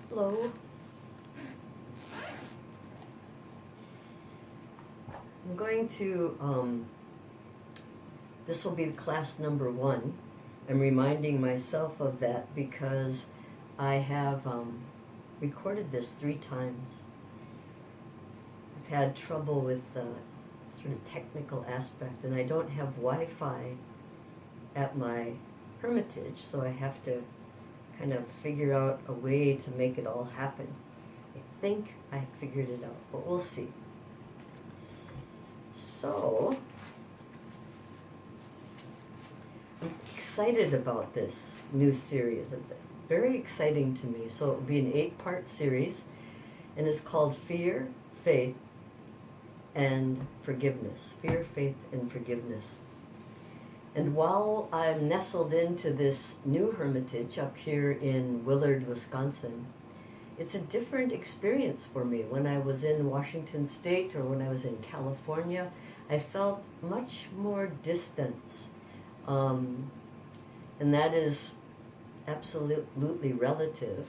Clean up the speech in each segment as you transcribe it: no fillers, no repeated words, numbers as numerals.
Hello. I'm going to, this will be class number 1. I'm reminding myself of that because I have recorded this 3 times. I've had trouble with the sort of technical aspect, and I don't have Wi-Fi at my hermitage, so I have to kind of figure out a way to make it all happen. I think I figured it out, but we'll see. So, I'm excited about this new series. It's very exciting to me. So it will be an 8-part series, and it's called Fear, Faith, and Forgiveness. Fear, Faith, and Forgiveness. And while I'm nestled into this new hermitage up here in Willard, Wisconsin, it's a different experience for me. When I was in Washington State or when I was in California, I felt much more distance. And that is absolutely relative.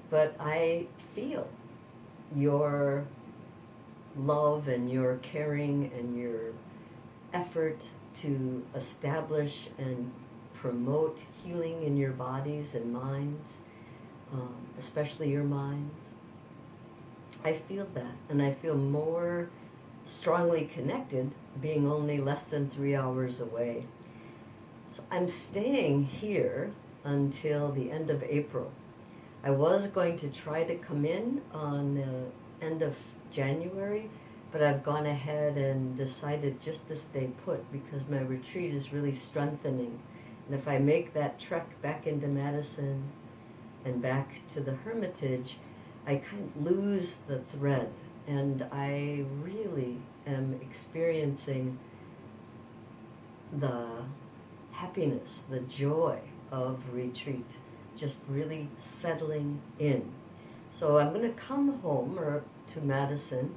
But I feel your love and your caring and your effort to establish and promote healing in your bodies and minds, especially your minds. I feel that, and I feel more strongly connected being only less than 3 hours away. So I'm staying here until the end of April. I was going to try to come in on the end of January, but I've gone ahead and decided just to stay put because my retreat is really strengthening. And if I make that trek back into Madison and back to the Hermitage, I kind of lose the thread. And I really am experiencing the happiness, the joy of retreat, just really settling in. So I'm going to come home or to Madison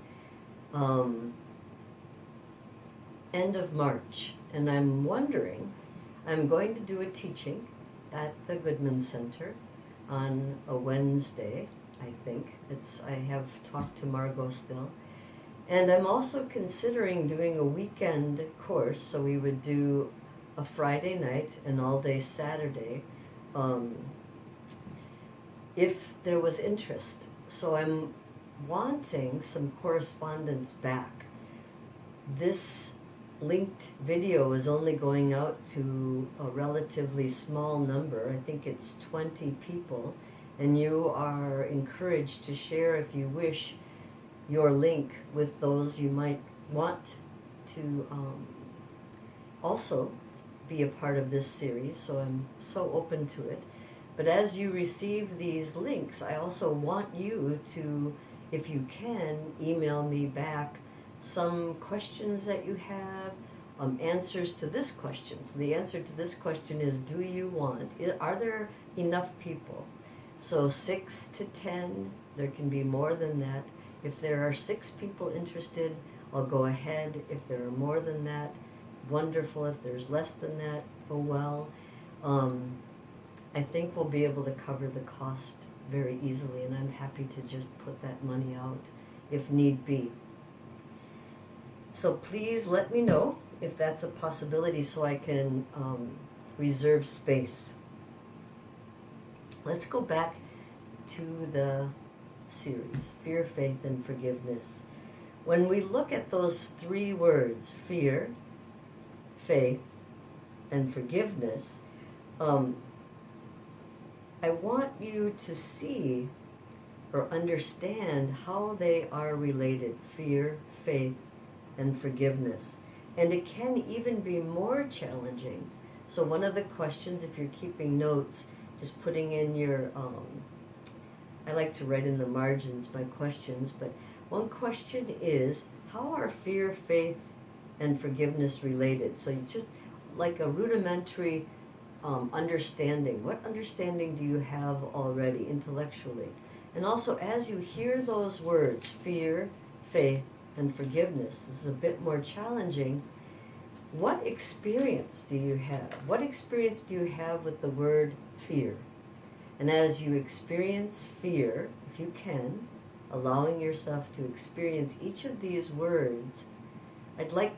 end of March, and I'm wondering, I'm going to do a teaching at the Goodman Center on a Wednesday, I think. I have talked to Margot still. And I'm also considering doing a weekend course, so we would do a Friday night and all day Saturday, if there was interest. So I'm wanting some correspondence back. This linked video is only going out to a relatively small number. I think it's 20 people, and you are encouraged to share, if you wish, your link with those you might want to also be a part of this series. So I'm so open to it. But as you receive these links, I also want you to, if you can, email me back some questions that you have, answers to this question. So the answer to this question is, do you want, are there enough people? So 6 to 10, there can be more than that. If there are 6 people interested, I'll go ahead. If there are more than that, wonderful. If there's less than that, oh well. I think we'll be able to cover the cost very easily, and I'm happy to just put that money out if need be. So please let me know if that's a possibility so I can reserve space. Let's go back to the series, Fear, Faith, and Forgiveness. When we look at those 3 words, fear, faith, and forgiveness, I want you to see or understand how they are related, fear, faith, and forgiveness. And it can even be more challenging. So one of the questions, if you're keeping notes, just putting in your, I like to write in the margins my questions, but one question is, how are fear, faith, and forgiveness related? So you just like a rudimentary understanding. What understanding do you have already intellectually? And also, as you hear those words, fear, faith, and forgiveness, this is a bit more challenging. What experience do you have? What experience do you have with the word fear? And as you experience fear, if you can, allowing yourself to experience each of these words, I'd like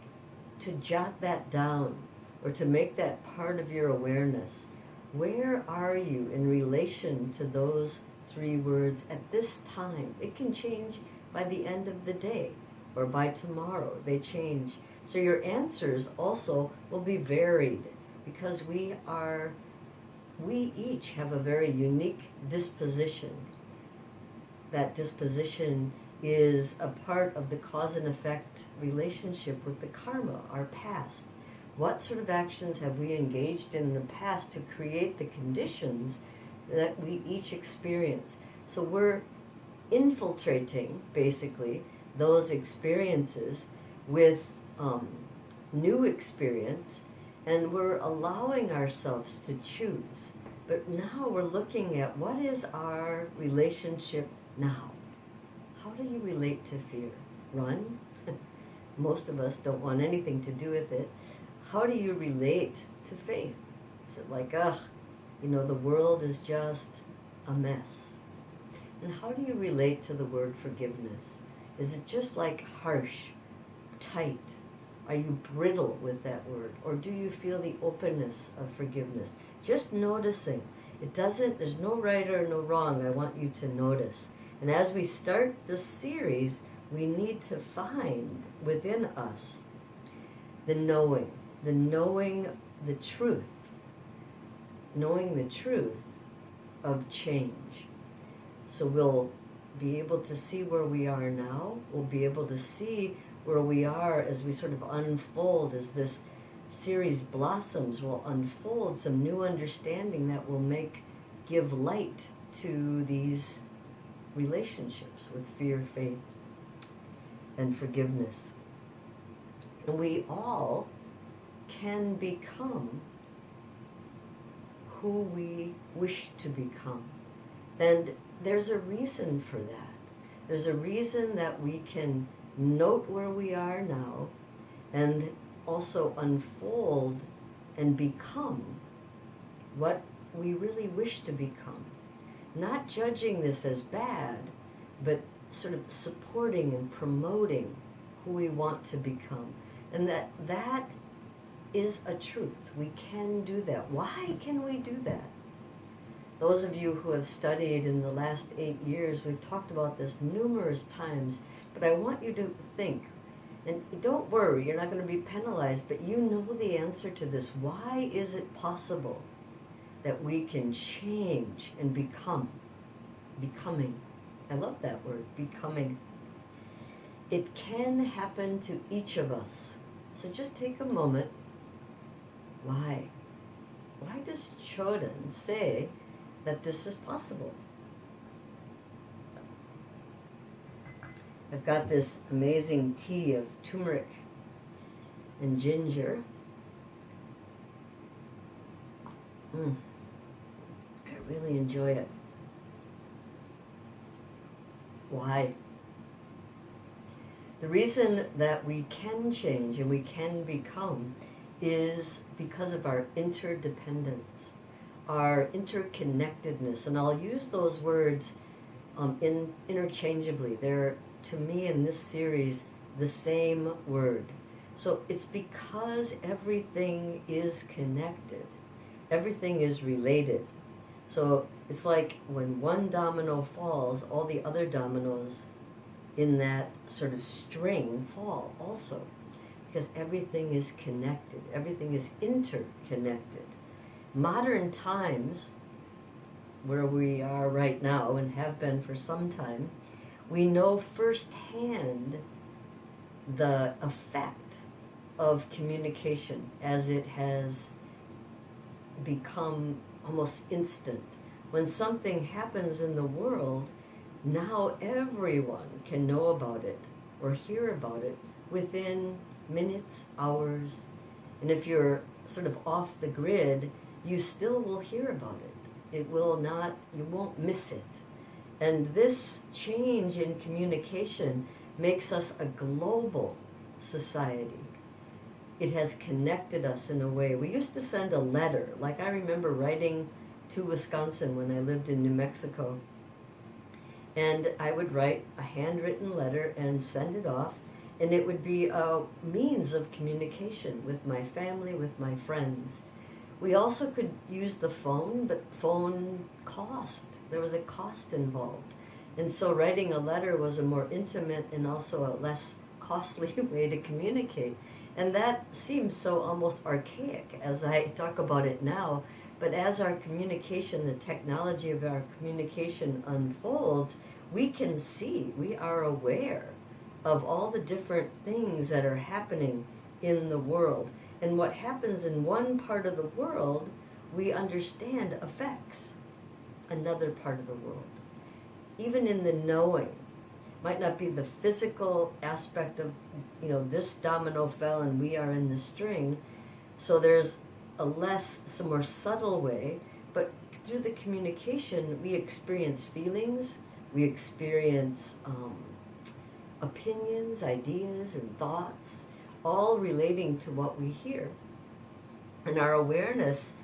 to jot that down or to make that part of your awareness. Where are you in relation to those 3 words at this time? It can change by the end of the day or by tomorrow. They change. So your answers also will be varied because we each have a very unique disposition. That disposition is a part of the cause and effect relationship with the karma, our past. What sort of actions have we engaged in the past to create the conditions that we each experience? So we're infiltrating, basically, those experiences with new experience, and we're allowing ourselves to choose. But now we're looking at what is our relationship now. How do you relate to fear? Run? Most of us don't want anything to do with it. How do you relate to faith? Is it like, the world is just a mess? And how do you relate to the word forgiveness? Is it just like harsh, tight? Are you brittle with that word? Or do you feel the openness of forgiveness? Just noticing. There's no right or no wrong. I want you to notice. And as we start this series, we need to find within us the knowing the truth, knowing the truth of change. So we'll be able to see where we are now. We'll be able to see where we are as we sort of unfold, as this series blossoms, will unfold some new understanding that will give light to these relationships with fear, faith, and forgiveness. And we all can become who we wish to become. And there's a reason for that. There's a reason that we can note where we are now and also unfold and become what we really wish to become. Not judging this as bad, but sort of supporting and promoting who we want to become. And that is a truth. We can do that. Why can we do that? Those of you who have studied in the last 8 years, we've talked about this numerous times, but I want you to think, and don't worry, you're not going to be penalized, but you know the answer to this. Why is it possible that we can change and becoming? I love that word, becoming. It can happen to each of us. So just take a moment. Why? Why does Choden say that this is possible? I've got this amazing tea of turmeric and ginger. I really enjoy it. Why? The reason that we can change and we can become is because of our interdependence, our interconnectedness. And I'll use those words interchangeably. They're, to me, in this series, the same word. So it's because everything is connected. Everything is related. So it's like when one domino falls, all the other dominoes in that sort of string fall also. Because everything is connected. Everything is interconnected. Modern times, where we are right now and have been for some time, we know firsthand the effect of communication as it has become almost instant. When something happens in the world, now everyone can know about it or hear about it within minutes, hours. And if you're sort of off the grid, you still will hear about it. It will not, you won't miss it. And this change in communication makes us a global society. It has connected us in a way. We used to send a letter. Like I remember writing to Wisconsin when I lived in New Mexico. And I would write a handwritten letter and send it off, and it would be a means of communication with my family, with my friends. We also could use the phone, but phone cost. There was a cost involved. And so writing a letter was a more intimate and also a less costly way to communicate. And that seems so almost archaic as I talk about it now. But as our communication, the technology of our communication unfolds, we can see, we are aware of all the different things that are happening in the world. And what happens in one part of the world, we understand affects another part of the world. Even in the knowing, might not be the physical aspect of, this domino fell and we are in the string. So there's some more subtle way, but through the communication, we experience feelings, we experience opinions, ideas, and thoughts, all relating to what we hear. And our awareness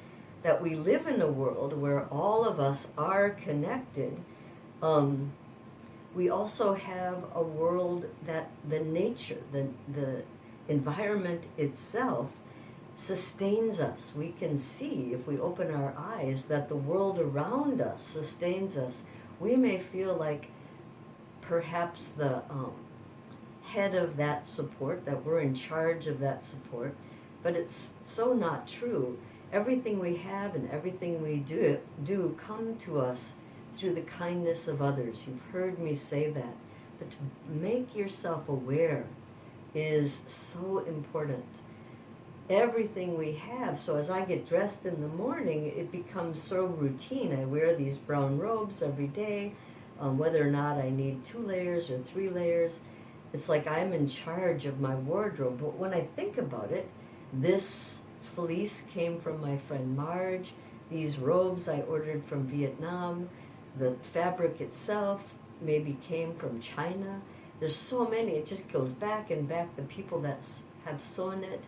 that we live in a world where all of us are connected, we also have a world that the nature, the environment itself sustains us. We can see, if we open our eyes, that the world around us sustains us. We may feel like perhaps the head of that support, that we're in charge of that support, but it's so not true. Everything we have and everything we do come to us through the kindness of others. You've heard me say that. But to make yourself aware is so important. Everything we have, so as I get dressed in the morning, it becomes so routine. I wear these brown robes every day, whether or not I need 2 layers or 3 layers. It's like I'm in charge of my wardrobe. But when I think about it, this fleece came from my friend Marge. These robes I ordered from Vietnam. The fabric itself maybe came from China. There's so many. It just goes back and back. The people that have sewn it,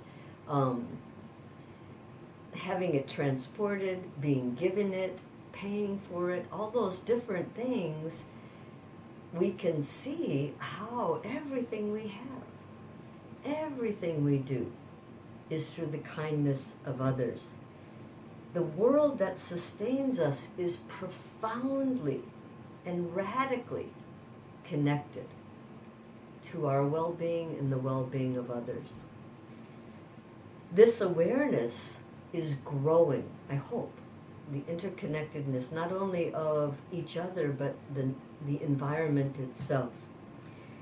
having it transported, being given it, paying for it, all those different things, we can see how everything we have, everything we do, is through the kindness of others. The world that sustains us is profoundly and radically connected to our well-being and the well-being of others. This awareness is growing, I hope, the interconnectedness not only of each other but the environment itself.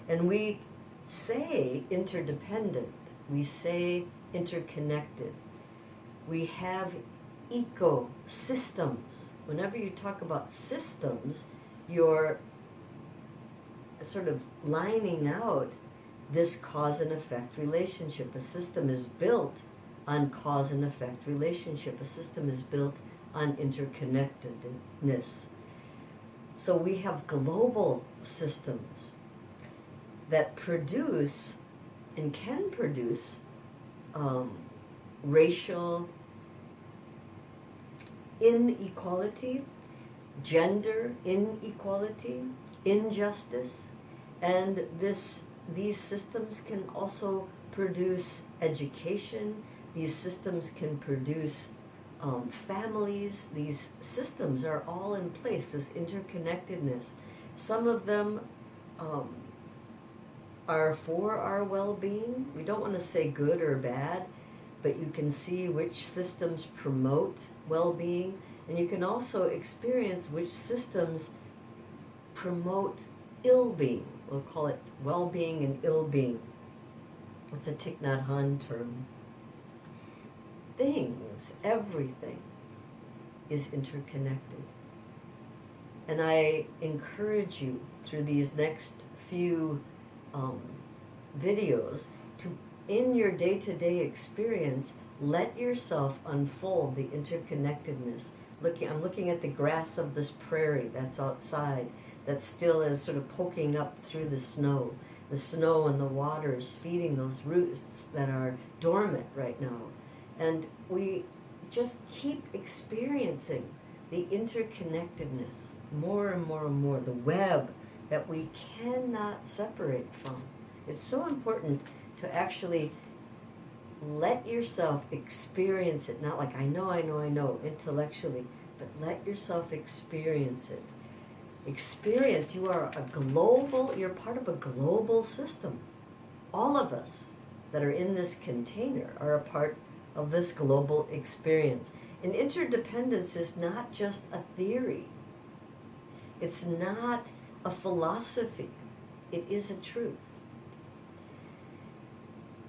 And we say interdependent, we say interconnected. We have ecosystems. Whenever you talk about systems, you're sort of lining out this cause and effect relationship. A system is built on cause and effect relationship. A system is built on interconnectedness. So we have global systems that produce and can produce racial inequality, gender inequality, injustice, and these systems can also produce education. These systems can produce families. These systems are all in place, this interconnectedness. Some of them are for our well-being. We don't want to say good or bad, but you can see which systems promote well-being, and you can also experience which systems promote ill-being. We'll call it well-being and ill-being. It's a Thich Nhat Hanh term. Things, everything is interconnected. And I encourage you through these next few videos to, in your day-to-day experience, let yourself unfold the interconnectedness. I'm looking at the grass of this prairie that's outside, that still is sort of poking up through the snow and the water is feeding those roots that are dormant right now. And we just keep experiencing the interconnectedness, more and more and more, the web that we cannot separate from. It's so important to actually let yourself experience it, not like I know intellectually, but let yourself experience it. Experience, you're part of a global system. All of us that are in this container are a part of this global experience. And interdependence is not just a theory. It's not a philosophy. It is a truth.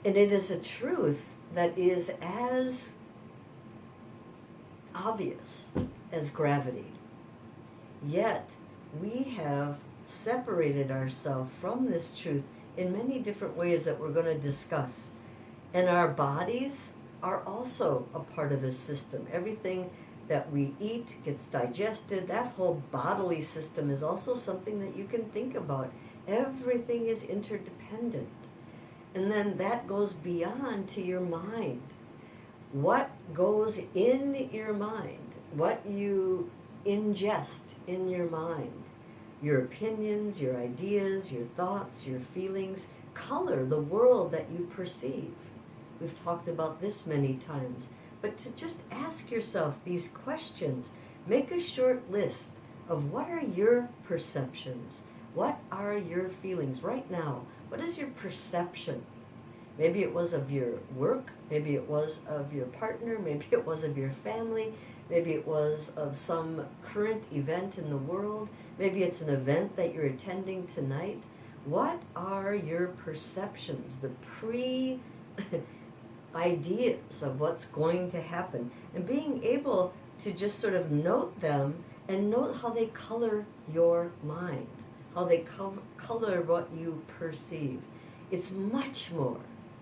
And it is a truth that is as obvious as gravity. Yet, we have separated ourselves from this truth in many different ways that we're going to discuss. And our bodies are also a part of this system. Everything that we eat gets digested. That whole bodily system is also something that you can think about. Everything is interdependent. And then that goes beyond to your mind. What goes in your mind, what you ingest in your mind, your opinions, your ideas, your thoughts, your feelings, color the world that you perceive. We've talked about this many times. But to just ask yourself these questions, make a short list of what are your perceptions? What are your feelings right now? What is your perception? Maybe it was of your work, maybe it was of your partner, maybe it was of your family, maybe it was of some current event in the world, maybe it's an event that you're attending tonight. What are your perceptions, the ideas of what's going to happen? And being able to just sort of note them and note how they color your mind, how they color what you perceive. It's much more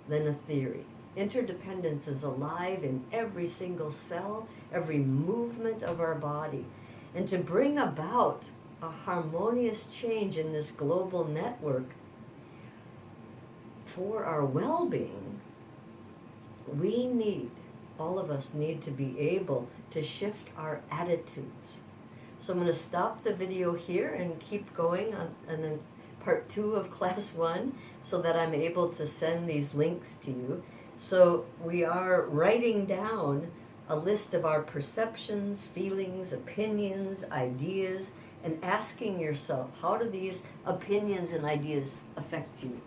than a theory. Interdependence is alive in every single cell, every movement of our body. And to bring about a harmonious change in this global network for our well-being, all of us need to be able to shift our attitudes. So I'm going to stop the video here and keep going on then part 2 of class 1 so that I'm able to send these links to you. So we are writing down a list of our perceptions, feelings, opinions, ideas, and asking yourself, how do these opinions and ideas affect you?